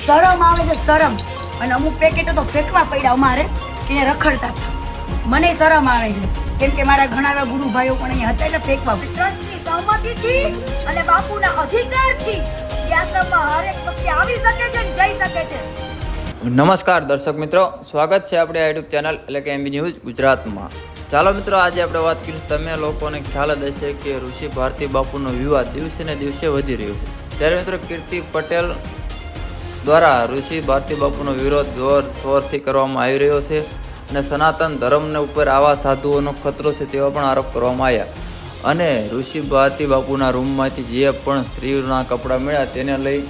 શરમ આવે છે, શરમ. અને અમુક પેકેટો તો ફેંકવા પડ્યા અમારે કે રખડતા હતા. મને શરમ આવે છે કેમ કે મારા ઘણા એવા ગુરુ ભાઈઓ પણ અહીંયા હતા એટલે ફેંકવા. ટ્રસ્ટની સહમતિથી અને બાપુના અધિકારથી એ આશ્રમમાં હરેક વ્યક્તિ આવી શકે છે અને જઈ શકે છે. નમસ્કાર દર્શક મિત્રો, સ્વાગત છે આપણે યુટ્યુબ ચેનલ એટલે કે એમબી ન્યૂઝ ગુજરાતમાં. ચાલો મિત્રો, આજે આપણે વાત કરીશું. તમે લોકોને ખ્યાલ જ હશે કે ઋષિ ભારતી બાપુનો વિવાદ દિવસે ને દિવસે વધી રહ્યો છે. ત્યારે મિત્રો કીર્તિ પટેલ દ્વારા ઋષિ ભારતી બાપુનો વિરોધ જોરશોરથી કરવામાં આવી રહ્યો છે અને સનાતન ધર્મને ઉપર આવા સાધુઓનો ખતરો છે તેવા પણ આરોપ કરવામાં આવ્યા. અને ઋષિ ભારતી બાપુના રૂમમાંથી જે પણ સ્ત્રીઓના કપડાં મળ્યા તેને લઈ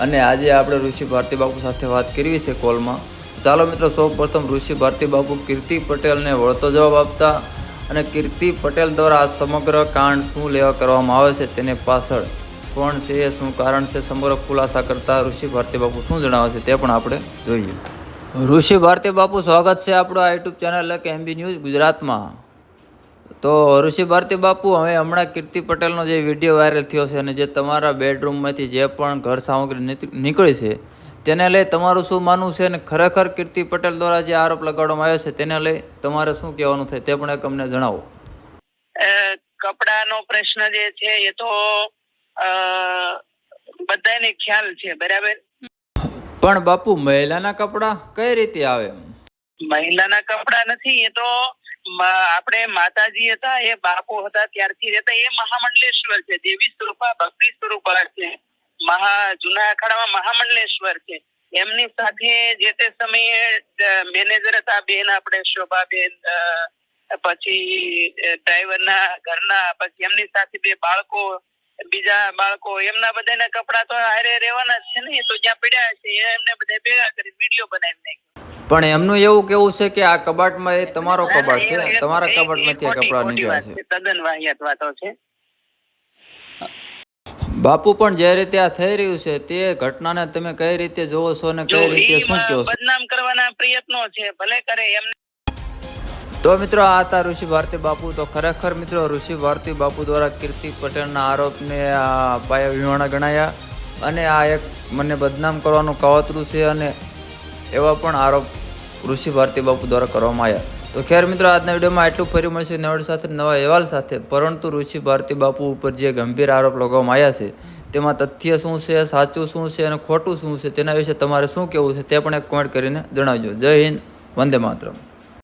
અને આજે આપણે ઋષિ ભારતી બાપુ સાથે વાત કરવી છે કોલમાં. ચાલો મિત્રો, સૌ પ્રથમ ઋષિ ભારતી બાપુ કીર્તિ પટેલને વળતો જવાબ આપતા અને કીર્તિ પટેલ દ્વારા આ સમગ્ર કાંડ શું લેવા કરવામાં આવે છે તેને પાછળ કોણ છે, શું કારણ છે, સમગ્ર ખુલાસા કરતા ઋષિ ભારતી બાપુ શું જણાવે છે તે પણ આપણે જોઈએ. ઋષિ ભારતી બાપુ, સ્વાગત છે આપણો આ યુટ્યુબ ચેનલ એટલે કે એમબી ન્યૂઝ ગુજરાતમાં. તો ઋષિ ભારતી બાપુ, હવે હમણાં કીર્તિ પટેલનો જે વિડીયો વાયરલ થયો છે અને જે તમારા બેડરૂમમાંથી જે પણ ઘર સામગ્રી નીકળી છે તેને લઈ તમારું શું માનવું છે અને ખરેખર કીર્તિ પટેલ દ્વારા જે આરોપ લગાડવામાં આવ્યો છે તેને લઈ તમારે શું કહેવાનું થાય તે પણ એક અમને જણાવો. કપડાનો પ્રશ્ન જે છે એ તો બધાને ખ્યાલ છે, બરાબર. પણ બાપુ, મહિલાના કપડા કઈ રીતે આવે? મહિલાના કપડા નથી, એ તો આપણે માતાજી હતા, એ બાપુ હતા ત્યારથી રહેતા. એ મહામંડલેશ્વર છે, દેવી સ્વરૂપા ભક્તિ સ્વરૂપા છે, જૂના અખાડામાં મહામંડલેશ્વર છે. એમની સાથે જે તે સમયે મેનેજર હતા બેન, આપણે શોભાબેન, પછી ડ્રાઈવરના ઘરના, પછી એમની સાથે બે બાળકો, બીજા બાળકો, એમના બધાના કપડા તો હારે રહેવાના જ છે ને. તો જ્યાં પડ્યા છે એમને બધા ભેગા કરી વિડીયો બનાવી નાખ્યો. પણ એમનું એવું કેવું છે કે આ કબાટમાં એ તમારો કબાટ છે, તમારા કબાટમાંથી આ કપડા નીકળ્યા છે. તદ્દન વાહિયાત વાતો છે બાપુ. પણ જે રીતે આ થઈ રહ્યું છે તે ઘટનાને તમે કઈ રીતે જોવો છો અને કઈ રીતે શું કહો છો? બદનામ કરવાના પ્રયત્નો છે, ભલે કરે એમને. તો મિત્રો, આ હતા ઋષિ ભારતી બાપુ. તો ખરેખર મિત્રો, ઋષિ ભારતી બાપુ દ્વારા કીર્તિ પટેલના આરોપને આ પાયા વિહોણા ગણાયા અને આ એક મને બદનામ કરવાનું કાવતરું છે અને એવા પણ આરોપ ઋષિ ભારતી બાપુ દ્વારા કરવામાં આવ્યા. તો ખેર મિત્રો, આજના વિડીયોમાં એટલું. ફરી મળશે નવા સાથે, નવા અહેવાલ સાથે. પરંતુ ઋષિ ભારતી બાપુ ઉપર જે ગંભીર આરોપ લગાવવામાં આવ્યા છે તેમાં તથ્ય શું છે, સાચું શું છે અને ખોટું શું છે તેના વિશે તમારે શું કહેવું છે તે પણ એક કોમેન્ટ કરીને જણાવજો. જય હિન્દ, વંદે માતરમ.